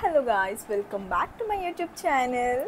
Hello guys, welcome back to my YouTube channel,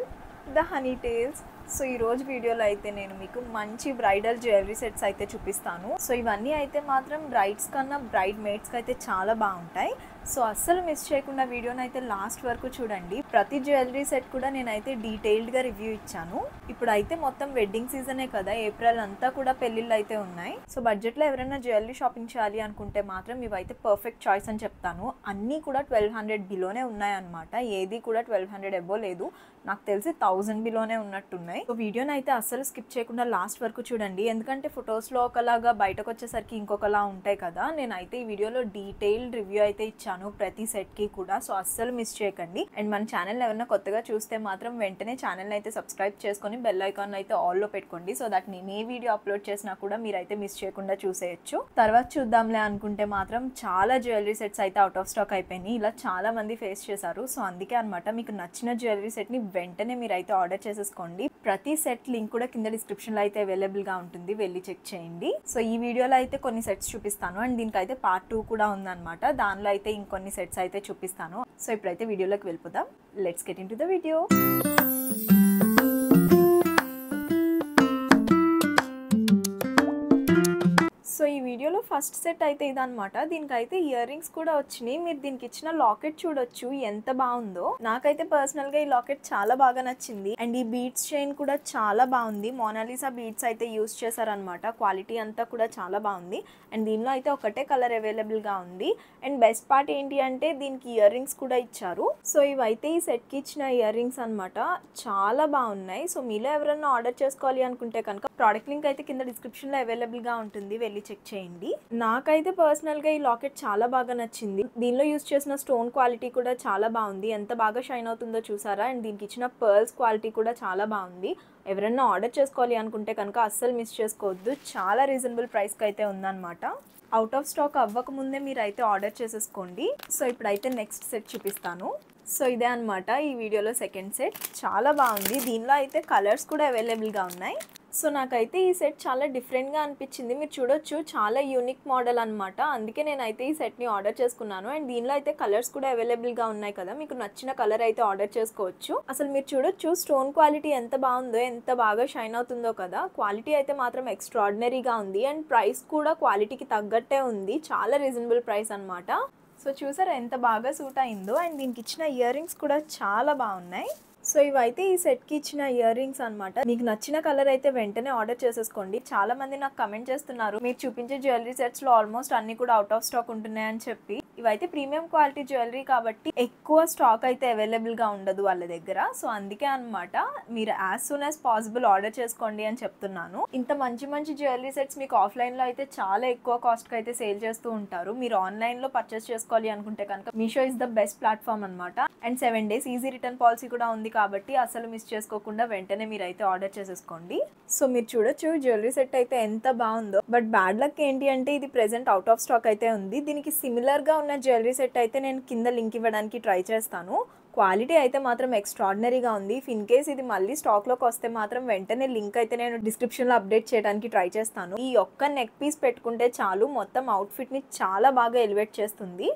The Honey Tales. So ఈ రోజు వీడియోలో అయితే నేను మీకు మంచి బ్రైడల్ జ్యువెలరీ సెట్స్ అయితే చూపిస్తాను. సో ఇవన్నీ అయితే మాత్రం బ్రైడ్స్ కన్నా బ్రైడ్ మేడ్స్కి అయితే చాలా బాగుంటాయి. సో అస్సలు మిస్ చేయకుండా వీడియోని అయితే లాస్ట్ వరకు చూడండి. ప్రతి జ్యువెలరీ సెట్ కూడా నేనైతే డీటెయిల్డ్గా రివ్యూ ఇచ్చాను. ఇప్పుడు అయితే మొత్తం వెడ్డింగ్ సీజనే కదా, ఏప్రిల్ అంతా కూడా పెళ్ళిళ్ళు అయితే ఉన్నాయి. సో బడ్జెట్లో ఎవరైనా జ్యువెలరీ షాపింగ్ చేయాలి అనుకుంటే మాత్రం ఇవైతే పర్ఫెక్ట్ చాయిస్ అని చెప్తాను. అన్నీ కూడా 1200 బిలోనే ఉన్నాయన్నమాట. ఏది కూడా 1200 ఎబో లేదు, నాకు తెలిసి 1000 బిలోనే ఉన్నట్టున్నాయి. సో వీడియోని అయితే అస్సలు స్కిప్ చేయకుండా లాస్ట్ వరకు చూడండి, ఎందుకంటే ఫొటోస్లో ఒకలాగా బయటకు వచ్చేసరికి ఇంకొకలా ఉంటాయి కదా. నేనైతే ఈ వీడియోలో డీటెయిల్డ్ రివ్యూ అయితే ఇచ్చాను ప్రతి సెట్కి కూడా, సో అస్సలు మిస్ చేయకండి. అండ్ మన ఛానల్ ఎవరైనా కొత్తగా చూస్తే మాత్రం వెంటనే ఛానల్ని అయితే సబ్స్క్రైబ్ చేసుకొని బెల్ ఐకాన్ అయితే ఆల్లో పెట్టుకోండి, సో దట్ నేను ఏ వీడియో అప్లోడ్ చేసినా కూడా మీరైతే మిస్ చేయకుండా చూసేయచ్చు. తర్వాత చూద్దాంలే అనుకుంటే మాత్రం చాలా జ్యువెలరీ సెట్స్ అయితే అవుట్ ఆఫ్ స్టాక్ అయిపోయినాయి. ఇలా చాలా మంది ఫేస్ చేశారు. సో అందుకే అనమాట, మీకు నచ్చిన జ్యువెలరీ సెట్ని వెంటనే మీరు అయితే ఆర్డర్ చేసేసుకోండి. ప్రతి సెట్ లింక్ కూడా కింద డిస్క్రిప్షన్లో అయితే అవైలబుల్గా ఉంటుంది, వెళ్ళి చెక్ చేయండి. సో ఈ వీడియోలో అయితే కొన్ని సెట్స్ చూపిస్తాను అండ్ దీనికి అయితే పార్ట్ 2 కూడా ఉందన్నమాట. దానిలో అయితే ఇంకొన్ని సెట్స్ అయితే చూపిస్తాను. సో ఇప్పుడైతే వీడియోలోకి వెళ్ళిపోదాం. Let's get into the video. So ఈ వీడియోలో ఫస్ట్ సెట్ అయితే ఇదనమాట. దీనికైతే ఇయర్ రింగ్స్ కూడా వచ్చినాయి. మీరు దీనికి ఇచ్చిన లాకెట్ చూడొచ్చు ఎంత బాగుందో. నాకైతే పర్సనల్ గా ఈ లాకెట్ చాలా బాగా నచ్చింది. అండ్ ఈ బీడ్స్ చైన్ కూడా చాలా బాగుంది. మోనాలిసా బీడ్స్ అయితే యూస్ చేశారనమాట. క్వాలిటీ అంతా కూడా చాలా బాగుంది. అండ్ దీనిలో అయితే ఒకటే కలర్ అవైలబుల్ గా ఉంది. అండ్ బెస్ట్ పార్ట్ ఏంటి అంటే దీనికి ఇయర్ రింగ్స్ కూడా ఇచ్చారు. సో ఇవైతే ఈ సెట్ కి ఇచ్చిన ఇయర్ రింగ్స్ అనమాట. చాలా బాగున్నాయి. సో మీలో ఎవరైనా ఆర్డర్ చేసుకోవాలి అనుకుంటే కనుక ప్రోడక్ట్ లింక్ అయితే కింద డిస్క్రిప్షన్ లో అవైలబుల్ గా ఉంటుంది, వెళ్ళి చెక్ చేయండి. నాకైతే పర్సనల్ గా ఈ లాకెట్ చాలా బాగా నచ్చింది. దీనిలో యూస్ చేసిన స్టోన్ క్వాలిటీ కూడా చాలా బాగుంది. ఎంత బాగా షైన్ అవుతుందో చూసారా. అండ్ దీనికి ఇచ్చిన పర్ల్స్ క్వాలిటీ కూడా చాలా బాగుంది. ఎవరైనా ఆర్డర్ చేసుకోవాలి అనుకుంటే కనుక అస్సలు మిస్ చేసుకోవద్దు. చాలా రీజనబుల్ ప్రైస్కి అయితే ఉందన్నమాట. అవుట్ ఆఫ్ స్టాక్ అవ్వక ముందే మీరు అయితే ఆర్డర్ చేసేసుకోండి. సో ఇప్పుడైతే నెక్స్ట్ సెట్ చూపిస్తాను. సో ఇదే అనమాట ఈ వీడియోలో సెకండ్ సెట్. చాలా బాగుంది. దీనిలో అయితే కలర్స్ కూడా అవైలబుల్గా ఉన్నాయి. సో నాకైతే ఈ సెట్ చాలా డిఫరెంట్గా అనిపించింది. మీరు చూడొచ్చు, చాలా యూనిక్ మోడల్ అనమాట. అందుకే నేనైతే ఈ సెట్ని ఆర్డర్ చేసుకున్నాను. అండ్ దీనిలో అయితే కలర్స్ కూడా అవైలబుల్గా ఉన్నాయి కదా, మీకు నచ్చిన కలర్ అయితే ఆర్డర్ చేసుకోవచ్చు. అసలు మీరు చూడొచ్చు స్టోన్ క్వాలిటీ ఎంత బాగుందో, ఎంత బాగా షైన్ అవుతుందో కదా. క్వాలిటీ అయితే మాత్రం ఎక్స్ట్రాడినరీగా ఉంది. అండ్ ప్రైస్ కూడా క్వాలిటీకి తగ్గట్టే ఉంది. చాలా రీజనబుల్ ప్రైస్ అనమాట. సో చూసారా ఎంత బాగా సూట్ అయిందో. అండ్ దీనికి ఇచ్చిన ఇయర్ రింగ్స్ కూడా చాలా బాగున్నాయి. సో ఇవైతే ఈ సెట్కి ఇచ్చిన ఇయర్ రింగ్స్ అనమాట. మీకు నచ్చిన కలర్ అయితే వెంటనే ఆర్డర్ చేసేసుకోండి. చాలా మంది నాకు కమెంట్ చేస్తున్నారు, మీరు చూపించే జ్యువెలరీ సెట్స్లో ఆల్మోస్ట్ అన్ని కూడా అవుట్ ఆఫ్ స్టాక్ ఉంటున్నాయని చెప్పి. ఇవైతే ప్రీమియం క్వాలిటీ జ్యువెలరీ కాబట్టి ఎక్కువ స్టాక్ అయితే అవైలబుల్గా ఉండదు వాళ్ళ దగ్గర. సో అందుకే అనమాట, మీరు as soon as possible order చేసుకోండి అని చెప్తున్నాను. ఇంత మంచి మంచి జ్యువెలరీ సెట్స్ మీకు ఆఫ్లైన్లో అయితే చాలా ఎక్కువ కాస్ట్కి అయితే సేల్ చేస్తూ ఉంటారు. మీరు ఆన్లైన్లో పర్చేస్ చేసుకోవాలి అనుకుంటే కనుక Meesho is the best platform అనమాట. And 7 days easy return policy కూడా ఉంది కాబట్టి అసలు మిస్ చేసుకోకుండా వెంటనే మీరు అయితే ఆర్డర్ చేసేసుకోండి. సో మీరు చూడొచ్చు జ్యువెలరీ సెట్ అయితే ఎంత బాగుందో. బట్ బ్యాడ్ లక్ ఏంటి అంటే ఇది ప్రెసెంట్ అవుట్ ఆఫ్ స్టాక్ అయితే ఉంది. దీనికి సిమిలర్గా ఉన్న జ్యువెలరీ సెట్ అయితే నేను కింద లింక్ ఇవ్వడానికి ట్రై చేస్తాను. క్వాలిటీ అయితే మాత్రం ఎక్స్ట్రాడినరీగా ఉంది. ఇన్ కేస్ ఇది మళ్ళీ స్టాక్లోకి వస్తే మాత్రం వెంటనే లింక్ అయితే నేను డిస్క్రిప్షన్లో అప్డేట్ చేయడానికి ట్రై చేస్తాను. ఈ ఒక్క నెక్ పీస్ పెట్టుకుంటే చాలు, మొత్తం అవుట్ఫిట్ని చాలా బాగా ఎలివేట్ చేస్తుంది.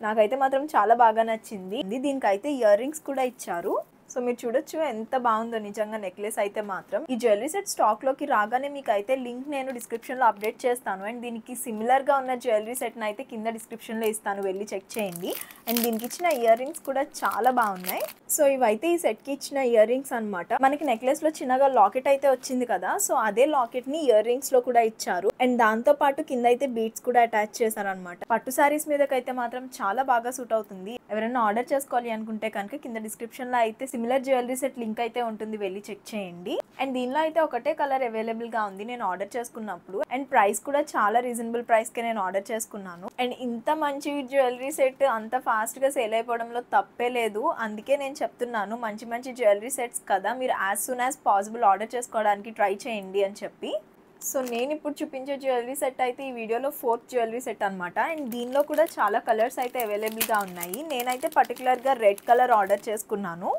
నాకైతే మాత్రం చాలా బాగా నచ్చింది. దీనికైతే ఇయర్ రింగ్స్ కూడా ఇచ్చారు. సో మీరు చూడొచ్చు ఎంత బాగుందో నిజంగా నెక్లెస్ అయితే మాత్రం. ఈ జ్యువెలరీ సెట్ స్టాక్లోకి రాగానే మీకు అయితే లింక్ నేను డిస్క్రిప్షన్లో అప్డేట్ చేస్తాను. అండ్ దీనికి సిమిలర్గా ఉన్న జ్యువెలరీ సెట్ని అయితే కింద డిస్క్రిప్షన్లో ఇస్తాను, వెళ్ళి చెక్ చేయండి. అండ్ దీనికి ఇచ్చిన ఇయర్ రింగ్స్ కూడా చాలా బాగున్నాయి. సో ఇవైతే ఈ సెట్కి ఇచ్చిన ఇయర్ రింగ్స్ అనమాట. మనకి నెక్లెస్లో చిన్నగా లాకెట్ అయితే వచ్చింది కదా, సో అదే లాకెట్ని ఇయర్ రింగ్స్లో కూడా ఇచ్చారు. అండ్ దాంతో పాటు కింద అయితే బీడ్స్ కూడా అటాచ్ చేశారనమాట. పట్టు శారీస్ మీదకైతే మాత్రం చాలా బాగా సూట్ అవుతుంది. ఎవరైనా ఆర్డర్ చేసుకోవాలి అనుకుంటే కనుక కింద డిస్క్రిప్షన్లో అయితే సిమిలర్ జ్యువెలరీ సెట్ లింక్ అయితే ఉంటుంది, వెళ్ళి చెక్ చేయండి. అండ్ దీనిలో అయితే ఒకటే కలర్ అవైలబుల్గా ఉంది నేను ఆర్డర్ చేసుకున్నప్పుడు. అండ్ ప్రైస్ కూడా చాలా రీజనబుల్ ప్రైస్కే నేను ఆర్డర్ చేసుకున్నాను. అండ్ ఇంత మంచి జ్యువెలరీ సెట్ అంత ఫాస్ట్గా సేల్ అయిపోవడంలో తప్పే లేదు. అందుకే నేను చెప్తున్నాను, మంచి మంచి జ్యువెలరీ సెట్స్ కదా, మీరు as soon as possible order చేసుకోవడానికి ట్రై చేయండి అని చెప్పి. సో నేను ఇప్పుడు చూపించే జ్యువెలరీ సెట్ అయితే ఈ వీడియోలో 4th జ్యువెలరీ సెట్ అనమాట. అండ్ దీనిలో కూడా చాలా కలర్స్ అయితే అవైలబుల్గా ఉన్నాయి. నేనైతే పర్టికులర్గా రెడ్ కలర్ ఆర్డర్ చేసుకున్నాను.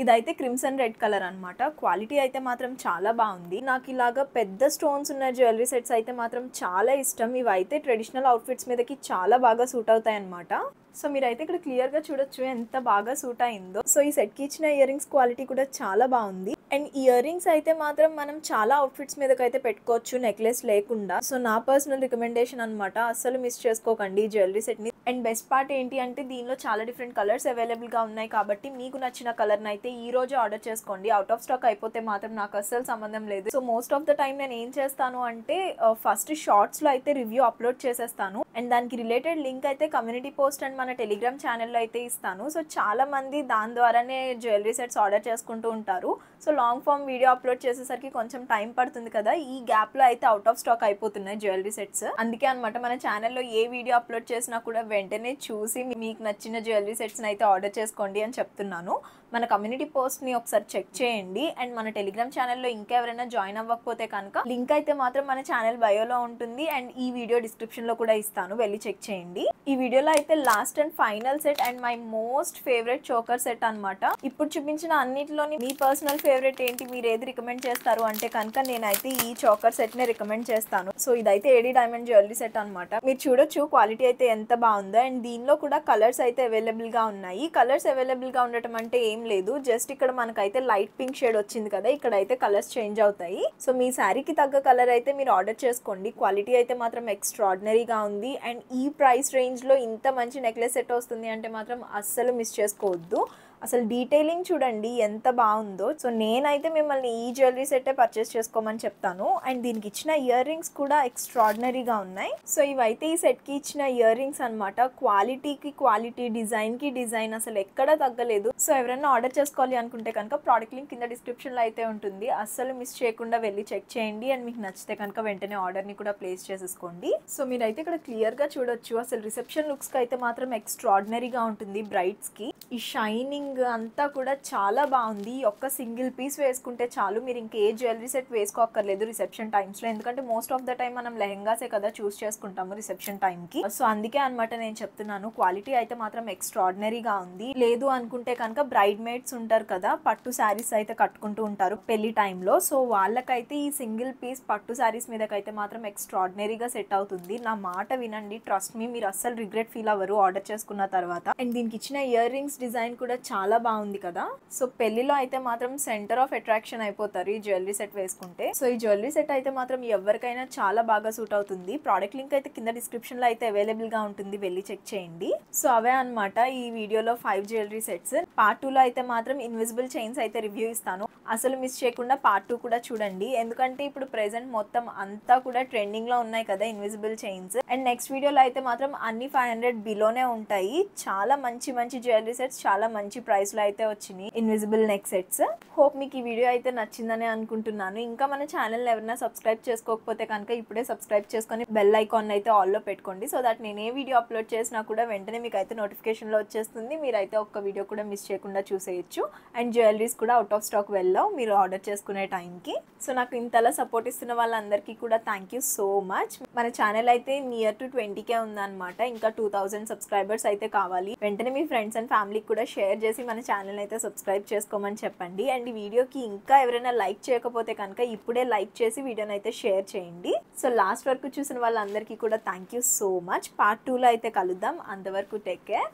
ఇదైతే క్రిమ్సన్ రెడ్ కలర్ అన్నమాట. క్వాలిటీ అయితే మాత్రం చాలా బాగుంది. నాకు ఇలాగా పెద్ద స్టోన్స్ ఉన్న జ్యువెలరీ సెట్స్ అయితే మాత్రం చాలా ఇష్టం. ఇవైతే ట్రెడిషనల్ అవుట్ఫిట్స్ మీదకి చాలా బాగా సూట్ అవుతాయి అన్నమాట. సో మీరైతే ఇక్కడ క్లియర్గా చూడొచ్చు ఎంత బాగా సూట్ అయిందో. సో ఈ సెట్కి ఇచ్చిన ఇయర్ రింగ్స్ క్వాలిటీ కూడా చాలా బాగుంది. అండ్ ఇయర్ రింగ్స్ అయితే మాత్రం మనం చాలా అవుట్ఫిట్స్ మీదకైతే పెట్టుకోవచ్చు నెక్లెస్ లేకుండా. సో నా పర్సనల్ రికమెండేషన్ అనమాట, అస్సలు మిస్ చేసుకోకండి ఈ జ్యువెలరీ సెట్ని. అండ్ బెస్ట్ పార్ట్ ఏంటి అంటే దీనిలో చాలా డిఫరెంట్ కలర్స్ అవైలబుల్గా ఉన్నాయి కాబట్టి మీకు నచ్చిన కలర్ని అయితే ఈ రోజు ఆర్డర్ చేసుకోండి. అవుట్ ఆఫ్ స్టాక్ అయిపోతే మాత్రం నాకు అస్సలు సంబంధం లేదు. So most of the time నేను ఏం చేస్తాను అంటే ఫస్ట్ షార్ట్స్లో అయితే రివ్యూ అప్లోడ్ చేసేస్తాను. అండ్ దానికి రిలేటెడ్ లింక్ అయితే కమ్యూనిటీ పోస్ట్ అండ్ మన టెలిగ్రామ్ ఛానల్లో అయితే ఇస్తాను. సో చాలా మంది దాని ద్వారానే జ్యువెలరీ సెట్స్ ఆర్డర్ చేసుకుంటూ ఉంటారు. So long form video upload చేసేసరికి కొంచెం టైం పడుతుంది కదా, ఈ గ్యాప్లో అయితే అవుట్ ఆఫ్ స్టాక్ అయిపోతున్నాయి జ్యువెలరీ సెట్స్. అందుకే అనమాట మన ఛానల్లో ఏ వీడియో అప్లోడ్ చేసినా కూడా వెంటనే చూసి మీకు నచ్చిన జ్యువెలరీ సెట్స్ని అయితే ఆర్డర్ చేసుకోండి అని చెప్తున్నాను. మన కమ్యూనిటీ పోస్ట్ని ఒకసారి చెక్ చేయండి. అండ్ మన టెలిగ్రామ్ ఛానల్లో ఇంకా ఎవరైనా జాయిన్ అవ్వకపోతే కనుక లింక్ అయితే మాత్రం మన ఛానల్ బయోలో ఉంటుంది అండ్ ఈ వీడియో డిస్క్రిప్షన్లో కూడా ఇస్తాను, వెళ్ళి చెక్ చేయండి. ఈ వీడియోలో అయితే last and final set and my most favourite choker set అనమాట. ఇప్పుడు చూపించిన అన్నిటిలోని మీ పర్సనల్ ఫేవరెట్ ఏంటి, మీరు ఏది రికమెండ్ చేస్తారు అంటే కనుక నేనైతే ఈ చోకర్ సెట్నే రికమెండ్ చేస్తాను. సో ఇదైతే ఏడీ డైమండ్ జ్యువెలరీ సెట్ అనమాట. మీరు చూడొచ్చు క్వాలిటీ అయితే ఎంత బాగుందో. అండ్ దీనిలో కూడా కలర్స్ అయితే అవైలబుల్గా ఉన్నాయి. కలర్స్ అవైలబుల్గా ఉండటం అంటే ఏం లేదు, జస్ట్ ఇక్కడ మనకైతే లైట్ పింక్ షేడ్ వచ్చింది కదా, ఇక్కడ అయితే కలర్స్ చేంజ్ అవుతాయి. సో మీ శారీకి తగ్గ కలర్ అయితే మీరు ఆర్డర్ చేసుకోండి. క్వాలిటీ అయితే మాత్రం ఎక్స్ట్రాడినరీగా ఉంది. అండ్ ఈ ప్రైస్ రేంజ్లో ఇంత మంచి నెక్లెస్ సెట్ వస్తుంది అంటే మాత్రం అస్సలు మిస్ చేసుకోవద్దు. అసలు డీటెయిలింగ్ చూడండి ఎంత బాగుందో. సో నేనైతే మిమ్మల్ని ఈ జ్యువెలరీ సెట్టే పర్చేస్ చేసుకోమని చెప్తాను. అండ్ దీనికి ఇచ్చిన ఇయర్ రింగ్స్ కూడా ఎక్స్ట్రాడినరీగా ఉన్నాయి. సో ఇవైతే ఈ సెట్కి ఇచ్చిన ఇయర్ రింగ్స్ అనమాట. క్వాలిటీకి క్వాలిటీ, డిజైన్కి డిజైన్, అసలు ఎక్కడ తగ్గలేదు. సో ఎవరైనా ఆర్డర్ చేసుకోవాలి అనుకుంటే కనుక ప్రోడక్ట్ లింక్ కింద డిస్క్రిప్షన్లో అయితే ఉంటుంది, అస్సలు మిస్ చేయకుండా వెళ్ళి చెక్ చేయండి. అండ్ మీకు నచ్చితే కనుక వెంటనే ఆర్డర్ని కూడా ప్లేస్ చేసేసుకోండి. సో మీరైతే ఇక్కడ క్లియర్గా చూడొచ్చు అసలు రిసెప్షన్ లుక్స్కి అయితే మాత్రం ఎక్స్ట్రాడినరీగా ఉంటుంది. బ్రైడ్స్కి ఈ షైనింగ్ అంతా కూడా చాలా బాగుంది. ఒక్క సింగిల్ పీస్ వేసుకుంటే చాలు, మీరు ఇంకే జ్యువెలరీ సెట్ వేసుకోక్కర్లేదు రిసెప్షన్ టైమ్స్లో. ఎందుకంటే మోస్ట్ ఆఫ్ ద టైం మనం లెహెంగాసే కదా చూస్ చేసుకుంటాము రిసెప్షన్ టైంకి. సో అందుకే అనమాట నేను చెప్తున్నాను, క్వాలిటీ అయితే మాత్రం ఎక్స్ట్రాడినరీగా ఉంది. లేదు అనుకుంటే కనుక బ్రైడ్ మేడ్స్ ఉంటారు కదా, పట్టు శారీస్ అయితే కట్టుకుంటూ ఉంటారు పెళ్లి టైంలో. సో వాళ్ళకైతే ఈ సింగిల్ పీస్ పట్టు శారీస్ మీదకైతే మాత్రం ఎక్స్ట్రాడినరీగా సెట్ అవుతుంది. నా మాట వినండి, ట్రస్ట్ మీ, మీరు అస్సలు రిగ్రెట్ ఫీల్ అవ్వరు ఆర్డర్ చేసుకున్న తర్వాత. అండ్ దీనికి ఇచ్చిన ఇయర్ రింగ్స్ డిజైన్ కూడా చాలా బాగుంది కదా. సో పెళ్లిలో అయితే మాత్రం సెంటర్ ఆఫ్ అట్రాక్షన్ అయిపోతారు ఈ జ్యువెలరీ సెట్ వేసుకుంటే. సో ఈ జ్యువెలరీ సెట్ అయితే మాత్రం ఎవరికైనా చాలా బాగా సూట్ అవుతుంది. ప్రోడక్ట్ లింక్ అయితే కింద డిస్క్రిప్షన్ లో అయితే అవైలబుల్ గా ఉంటుంది, వెళ్ళి చెక్ చేయండి. సో అవే అనమాట ఈ వీడియోలో 5 జ్యువెలరీ సెట్స్. పార్ట్ 2 లో అయితే మాత్రం ఇన్విజిబుల్ చైన్స్ అయితే రివ్యూ ఇస్తాను, అసలు మిస్ చేయకుండా పార్ట్ 2 కూడా చూడండి. ఎందుకంటే ఇప్పుడు ప్రెసెంట్ మొత్తం అంతా కూడా ట్రెండింగ్ లో ఉన్నాయి కదా ఇన్విజిబుల్ చైన్స్. అండ్ నెక్స్ట్ వీడియోలో అయితే మాత్రం అన్ని 500 బిలోనే ఉంటాయి. చాలా మంచి మంచి జ్యువెలరీ సెట్స్ చాలా మంచి ప్రైస్ లో అయితే వచ్చినాయి ఇన్విజిబుల్ నెక్ సెట్స్. హోప్ మీకు ఈ వీడియో అయితే నచ్చిందని అనుకుంటున్నాను. ఇంకా మన ఛానల్ ఎవరైనా సబ్స్క్రైబ్ చేసుకోకపోతే కనుక ఇప్పుడే సబ్స్క్రైబ్ చేసుకొని బెల్ ఐకాన్ అయితే ఆల్ లో పెట్టుకోండి. సో దట్ నేను ఏ వీడియో అప్లోడ్ చేసినా కూడా వెంటనే మీకు అయితే నోటిఫికేషన్ లో వచ్చేస్తుంది. మీరైతే ఒక్క వీడియో కూడా మిస్ చేయకుండా చూసేయచ్చు. అండ్ జ్యువెలరీస్ కూడా అవుట్ ఆఫ్ స్టాక్ వెళ్ళావు మీరు ఆర్డర్ చేసుకునే టైంకి. సో నాకు ఇంతలా సపోర్ట్ ఇస్తున్న వాళ్ళందరికీ కూడా థ్యాంక్ యూ సో మచ్. మన ఛానల్ అయితే నియర్ టు 20K ఉందన్నమాట. ఇంకా 2000 సబ్స్క్రైబర్స్ అయితే కావాలి. వెంటనే మీ ఫ్రెండ్స్ అండ్ ఫ్యామిలీకి కూడా షేర్ చేసి మన ఛానల్ అయితే సబ్స్క్రైబ్ చేసుకోమని చెప్పండి. అండ్ ఈ వీడియోకి ఇంకా ఎవరైనా లైక్ చేయకపోతే కనుక ఇప్పుడే లైక్ చేసి వీడియోని అయితే షేర్ చేయండి. సో లాస్ట్ వరకు చూసిన వాళ్ళందరికీ కూడా thank you so much. Part 2లో అయితే కలుద్దాం. అంతవరకు టేక్ కేర్,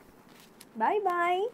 బాయ్ బాయ్.